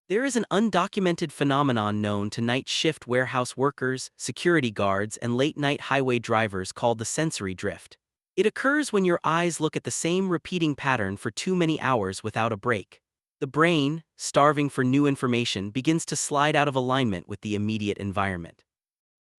There is an undocumented phenomenon known to night shift warehouse workers, security guards, and late-night highway drivers called the sensory drift. It occurs when your eyes look at the same repeating pattern for too many hours without a break. The brain, starving for new information, begins to slide out of alignment with the immediate environment.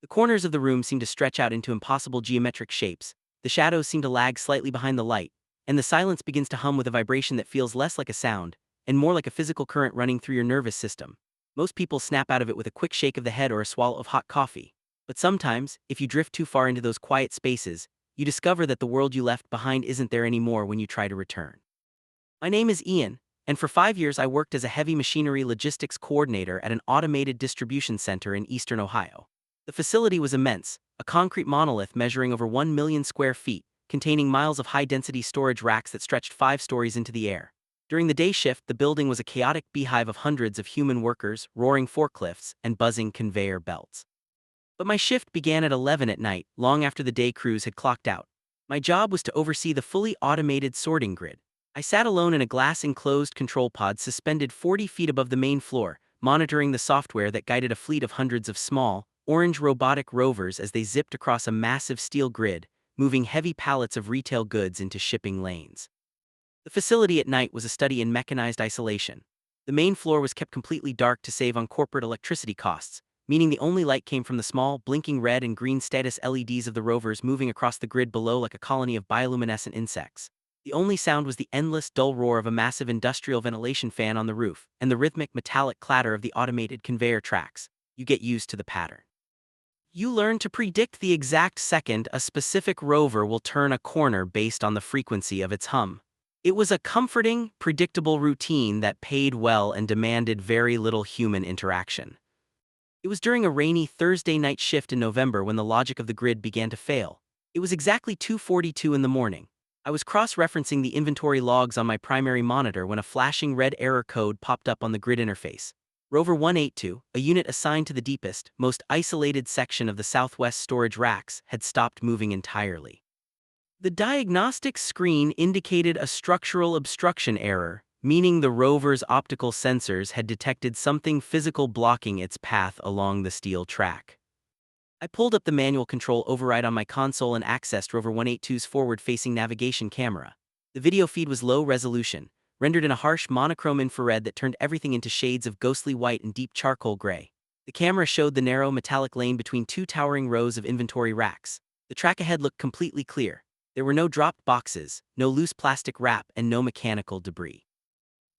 The corners of the room seem to stretch out into impossible geometric shapes, the shadows seem to lag slightly behind the light, and the silence begins to hum with a vibration that feels less like a sound and more like a physical current running through your nervous system. Most people snap out of it with a quick shake of the head or a swallow of hot coffee. But sometimes, if you drift too far into those quiet spaces, you discover that the world you left behind isn't there anymore when you try to return. My name is Ian, and for 5 years I worked as a heavy machinery logistics coordinator at an automated distribution center in eastern Ohio. The facility was immense, a concrete monolith measuring over 1 million square feet, containing miles of high-density storage racks that stretched 5 stories into the air. During the day shift, the building was a chaotic beehive of hundreds of human workers, roaring forklifts, and buzzing conveyor belts. But my shift began at 11 at night, long after the day crews had clocked out. My job was to oversee the fully automated sorting grid. I sat alone in a glass-enclosed control pod suspended 40 feet above the main floor, monitoring the software that guided a fleet of hundreds of small, orange robotic rovers as they zipped across a massive steel grid, moving heavy pallets of retail goods into shipping lanes. The facility at night was a study in mechanized isolation. The main floor was kept completely dark to save on corporate electricity costs, meaning the only light came from the small, blinking red and green status LEDs of the rovers moving across the grid below like a colony of bioluminescent insects. The only sound was the endless, dull roar of a massive industrial ventilation fan on the roof, and the rhythmic metallic clatter of the automated conveyor tracks. You get used to the pattern. You learn to predict the exact second a specific rover will turn a corner based on the frequency of its hum. It was a comforting, predictable routine that paid well and demanded very little human interaction. It was during a rainy Thursday night shift in November when the logic of the grid began to fail. It was exactly 2:42 in the morning. I was cross-referencing the inventory logs on my primary monitor when a flashing red error code popped up on the grid interface. Rover 182, a unit assigned to the deepest, most isolated section of the southwest storage racks, had stopped moving entirely. The diagnostic screen indicated a structural obstruction error, meaning the rover's optical sensors had detected something physical blocking its path along the steel track. I pulled up the manual control override on my console and accessed Rover 182's forward-facing navigation camera. The video feed was low resolution, rendered in a harsh monochrome infrared that turned everything into shades of ghostly white and deep charcoal gray. The camera showed the narrow metallic lane between two towering rows of inventory racks. The track ahead looked completely clear. There were no dropped boxes, no loose plastic wrap, and no mechanical debris.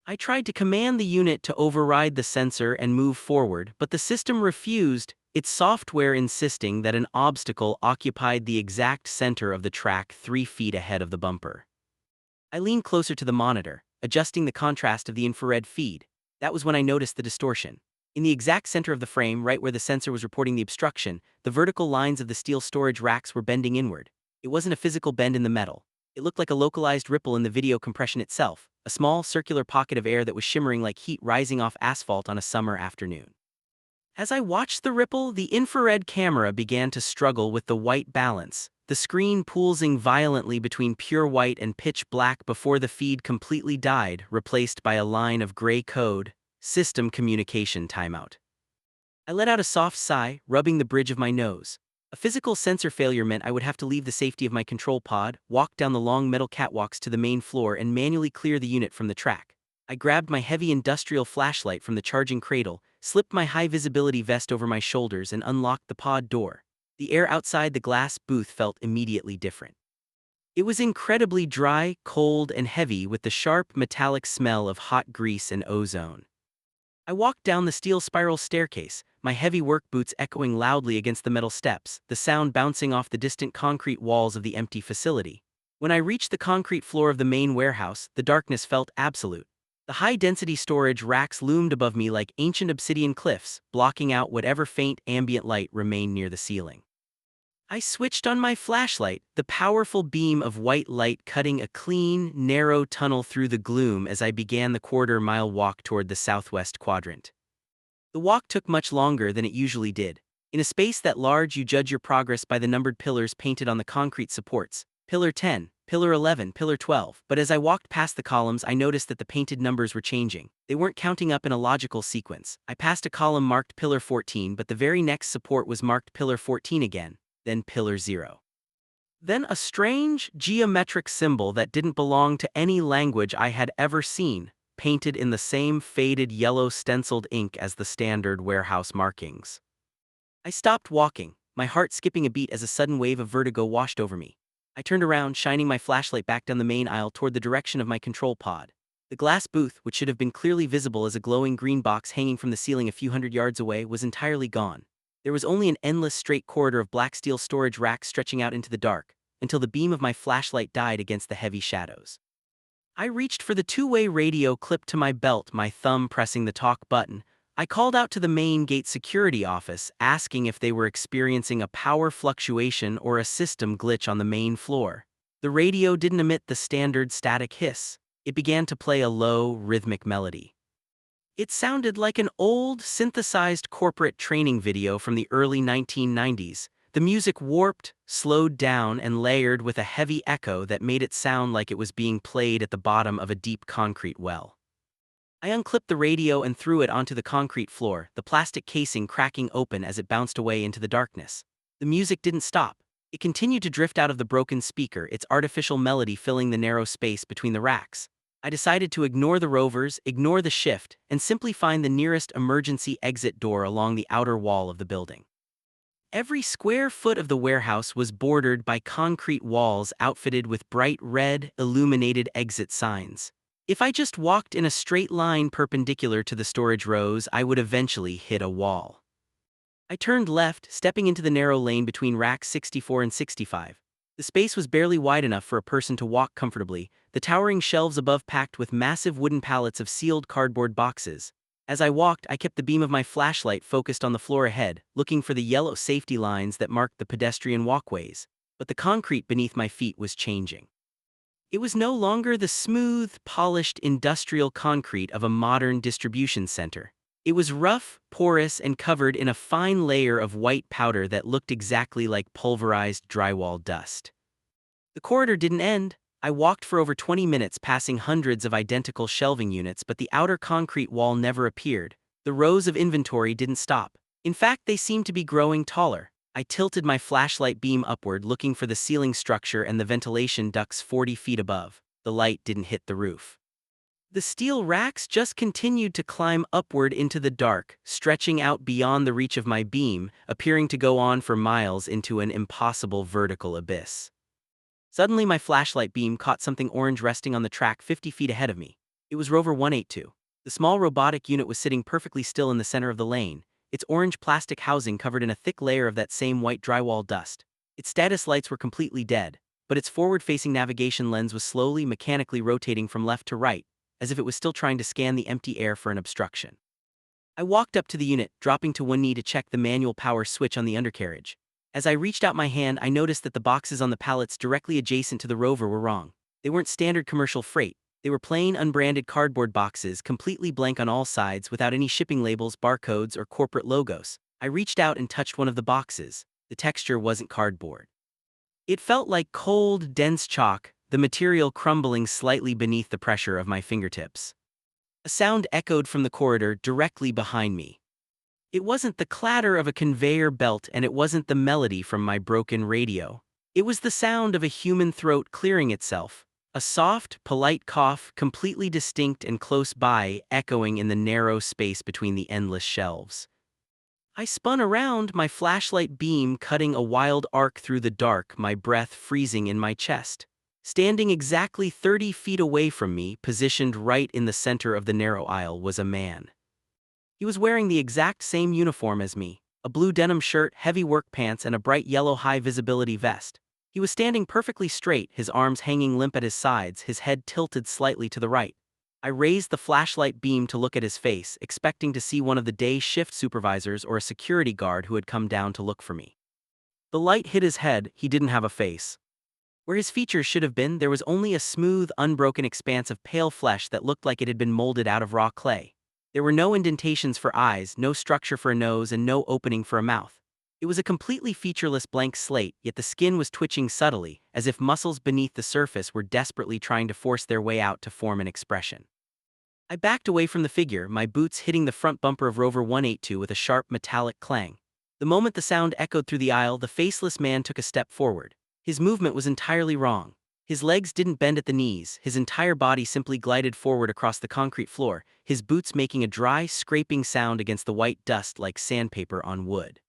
I tried to command the unit to override the sensor and move forward, but the system refused, its software insisting that an obstacle occupied the exact center of the track 3 feet ahead of the bumper. I leaned closer to the monitor, adjusting the contrast of the infrared feed. That was when I noticed the distortion. In the exact center of the frame, right where the sensor was reporting the obstruction, the vertical lines of the steel storage racks were bending inward. It wasn't a physical bend in the metal. It looked like a localized ripple in the video compression itself, a small circular pocket of air that was shimmering like heat rising off asphalt on a summer afternoon. As I watched the ripple, the infrared camera began to struggle with the white balance, the screen pulsing violently between pure white and pitch black before the feed completely died, replaced by a line of gray code, system communication timeout. I let out a soft sigh, rubbing the bridge of my nose. A physical sensor failure meant I would have to leave the safety of my control pod, walk down the long metal catwalks to the main floor and manually clear the unit from the track. I grabbed my heavy industrial flashlight from the charging cradle, slipped my high-visibility vest over my shoulders and unlocked the pod door. The air outside the glass booth felt immediately different. It was incredibly dry, cold, and heavy with the sharp, metallic smell of hot grease and ozone. I walked down the steel spiral staircase, my heavy work boots echoing loudly against the metal steps, the sound bouncing off the distant concrete walls of the empty facility. When I reached the concrete floor of the main warehouse, the darkness felt absolute. The high-density storage racks loomed above me like ancient obsidian cliffs, blocking out whatever faint ambient light remained near the ceiling. I switched on my flashlight, the powerful beam of white light cutting a clean, narrow tunnel through the gloom as I began the quarter-mile walk toward the southwest quadrant. The walk took much longer than it usually did. In a space that large, you judge your progress by the numbered pillars painted on the concrete supports. Pillar 10, Pillar 11, Pillar 12, but as I walked past the columns I noticed that the painted numbers were changing. They weren't counting up in a logical sequence. I passed a column marked Pillar 14 but the very next support was marked Pillar 14 again, then Pillar 0. Then a strange, geometric symbol that didn't belong to any language I had ever seen, painted in the same faded yellow stenciled ink as the standard warehouse markings. I stopped walking, my heart skipping a beat as a sudden wave of vertigo washed over me. I turned around, shining my flashlight back down the main aisle toward the direction of my control pod. The glass booth, which should have been clearly visible as a glowing green box hanging from the ceiling a few hundred yards away, was entirely gone. There was only an endless straight corridor of black steel storage racks stretching out into the dark, until the beam of my flashlight died against the heavy shadows. I reached for the two-way radio clipped to my belt, my thumb pressing the talk button. I called out to the main gate security office, asking if they were experiencing a power fluctuation or a system glitch on the main floor. The radio didn't emit the standard static hiss. It began to play a low, rhythmic melody. It sounded like an old, synthesized corporate training video from the early 1990s. The music warped, slowed down, and layered with a heavy echo that made it sound like it was being played at the bottom of a deep concrete well. I unclipped the radio and threw it onto the concrete floor, the plastic casing cracking open as it bounced away into the darkness. The music didn't stop. It continued to drift out of the broken speaker, its artificial melody filling the narrow space between the racks. I decided to ignore the rovers, ignore the shift, and simply find the nearest emergency exit door along the outer wall of the building. Every square foot of the warehouse was bordered by concrete walls outfitted with bright red, illuminated exit signs. If I just walked in a straight line perpendicular to the storage rows, I would eventually hit a wall. I turned left, stepping into the narrow lane between racks 64 and 65. The space was barely wide enough for a person to walk comfortably, the towering shelves above packed with massive wooden pallets of sealed cardboard boxes. As I walked, I kept the beam of my flashlight focused on the floor ahead, looking for the yellow safety lines that marked the pedestrian walkways. But the concrete beneath my feet was changing. It was no longer the smooth, polished industrial concrete of a modern distribution center. It was rough, porous, and covered in a fine layer of white powder that looked exactly like pulverized drywall dust. The corridor didn't end. I walked for over 20 minutes, passing hundreds of identical shelving units, but the outer concrete wall never appeared. The rows of inventory didn't stop. In fact, they seemed to be growing taller. I tilted my flashlight beam upward, looking for the ceiling structure and the ventilation ducts 40 feet above. The light didn't hit the roof. The steel racks just continued to climb upward into the dark, stretching out beyond the reach of my beam, appearing to go on for miles into an impossible vertical abyss. Suddenly my flashlight beam caught something orange resting on the track 50 feet ahead of me. It was rover 182. The small robotic unit was sitting perfectly still in the center of the lane, its orange plastic housing covered in a thick layer of that same white drywall dust. Its status lights were completely dead, but its forward-facing navigation lens was slowly, mechanically rotating from left to right, as if it was still trying to scan the empty air for an obstruction. I walked up to the unit, dropping to one knee to check the manual power switch on the undercarriage. As I reached out my hand, I noticed that the boxes on the pallets directly adjacent to the rover were wrong. They weren't standard commercial freight. They were plain, unbranded cardboard boxes, completely blank on all sides, without any shipping labels, barcodes, or corporate logos. I reached out and touched one of the boxes. The texture wasn't cardboard. It felt like cold, dense chalk, the material crumbling slightly beneath the pressure of my fingertips. A sound echoed from the corridor directly behind me. It wasn't the clatter of a conveyor belt, and it wasn't the melody from my broken radio. It was the sound of a human throat clearing itself. A soft, polite cough, completely distinct and close by, echoing in the narrow space between the endless shelves. I spun around, my flashlight beam cutting a wild arc through the dark, my breath freezing in my chest. Standing exactly 30 feet away from me, positioned right in the center of the narrow aisle, was a man. He was wearing the exact same uniform as me, a blue denim shirt, heavy work pants, and a bright yellow high-visibility vest. He was standing perfectly straight, his arms hanging limp at his sides, his head tilted slightly to the right. I raised the flashlight beam to look at his face, expecting to see one of the day shift supervisors or a security guard who had come down to look for me. The light hit his head. He didn't have a face. Where his features should have been, there was only a smooth, unbroken expanse of pale flesh that looked like it had been molded out of raw clay. There were no indentations for eyes, no structure for a nose, and no opening for a mouth. It was a completely featureless blank slate, yet the skin was twitching subtly, as if muscles beneath the surface were desperately trying to force their way out to form an expression. I backed away from the figure, my boots hitting the front bumper of Rover 182 with a sharp metallic clang. The moment the sound echoed through the aisle, the faceless man took a step forward. His movement was entirely wrong. His legs didn't bend at the knees, his entire body simply glided forward across the concrete floor, his boots making a dry, scraping sound against the white dust like sandpaper on wood.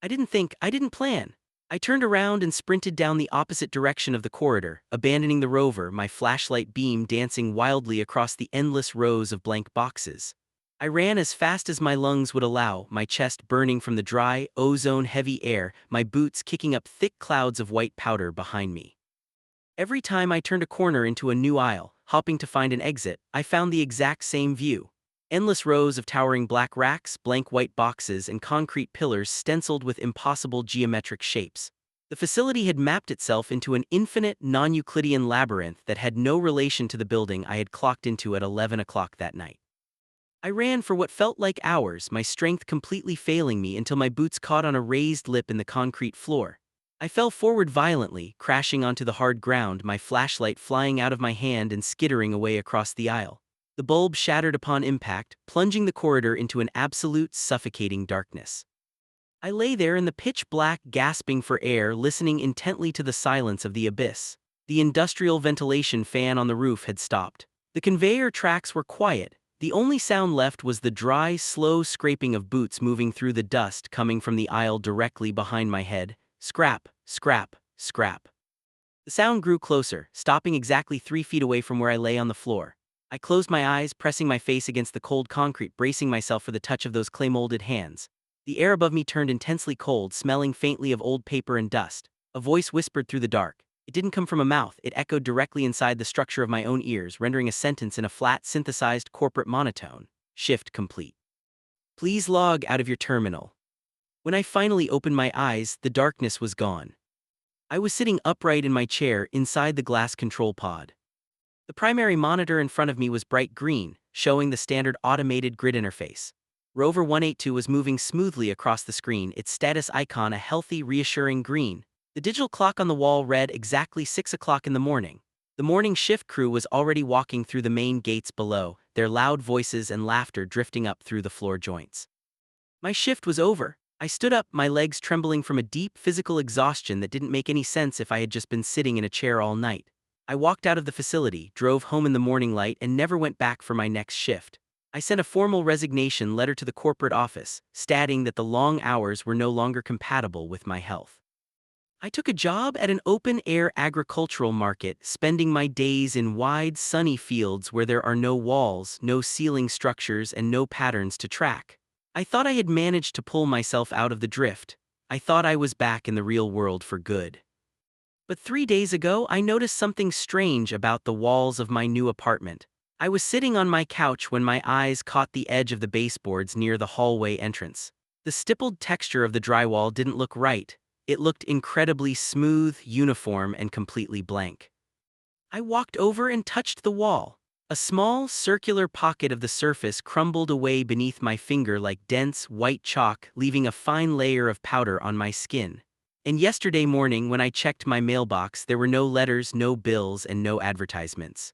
I didn't think, I didn't plan. I turned around and sprinted down the opposite direction of the corridor, abandoning the rover, my flashlight beam dancing wildly across the endless rows of blank boxes. I ran as fast as my lungs would allow, my chest burning from the dry, ozone-heavy air, my boots kicking up thick clouds of white powder behind me. Every time I turned a corner into a new aisle, hopping to find an exit, I found the exact same view. Endless rows of towering black racks, blank white boxes, and concrete pillars stenciled with impossible geometric shapes. The facility had mapped itself into an infinite, non-Euclidean labyrinth that had no relation to the building I had clocked into at 11 o'clock that night. I ran for what felt like hours, my strength completely failing me until my boots caught on a raised lip in the concrete floor. I fell forward violently, crashing onto the hard ground, my flashlight flying out of my hand and skittering away across the aisle. The bulb shattered upon impact, plunging the corridor into an absolute, suffocating darkness. I lay there in the pitch black, gasping for air, listening intently to the silence of the abyss. The industrial ventilation fan on the roof had stopped. The conveyor tracks were quiet. The only sound left was the dry, slow scraping of boots moving through the dust coming from the aisle directly behind my head. Scrap, scrap, scrap. The sound grew closer, stopping exactly 3 feet away from where I lay on the floor. I closed my eyes, pressing my face against the cold concrete, bracing myself for the touch of those clay-molded hands. The air above me turned intensely cold, smelling faintly of old paper and dust. A voice whispered through the dark. It didn't come from a mouth, it echoed directly inside the structure of my own ears, rendering a sentence in a flat, synthesized corporate monotone. Shift complete. Please log out of your terminal. When I finally opened my eyes, the darkness was gone. I was sitting upright in my chair inside the glass control pod. The primary monitor in front of me was bright green, showing the standard automated grid interface. Rover 182 was moving smoothly across the screen, its status icon a healthy, reassuring green. The digital clock on the wall read exactly 6 o'clock in the morning. The morning shift crew was already walking through the main gates below, their loud voices and laughter drifting up through the floor joints. My shift was over. I stood up, my legs trembling from a deep physical exhaustion that didn't make any sense if I had just been sitting in a chair all night. I walked out of the facility, drove home in the morning light, and never went back for my next shift. I sent a formal resignation letter to the corporate office, stating that the long hours were no longer compatible with my health. I took a job at an open-air agricultural market, spending my days in wide, sunny fields where there are no walls, no ceiling structures, and no patterns to track. I thought I had managed to pull myself out of the drift. I thought I was back in the real world for good. But 3 days ago, I noticed something strange about the walls of my new apartment. I was sitting on my couch when my eyes caught the edge of the baseboards near the hallway entrance. The stippled texture of the drywall didn't look right. It looked incredibly smooth, uniform, and completely blank. I walked over and touched the wall. A small, circular pocket of the surface crumbled away beneath my finger like dense, white chalk, leaving a fine layer of powder on my skin. And yesterday morning, when I checked my mailbox, there were no letters, no bills, and no advertisements.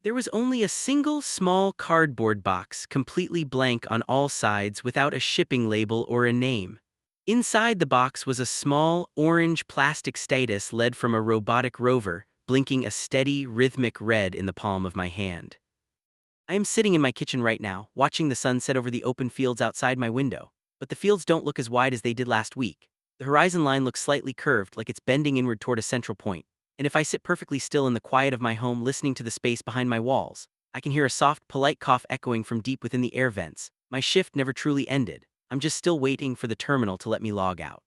There was only a single small cardboard box, completely blank on all sides without a shipping label or a name. Inside the box was a small, orange plastic status led from a robotic rover, blinking a steady, rhythmic red in the palm of my hand. I am sitting in my kitchen right now, watching the sun set over the open fields outside my window, but the fields don't look as wide as they did last week. The horizon line looks slightly curved, like it's bending inward toward a central point, and if I sit perfectly still in the quiet of my home listening to the space behind my walls, I can hear a soft, polite cough echoing from deep within the air vents. My shift never truly ended. I'm just still waiting for the terminal to let me log out.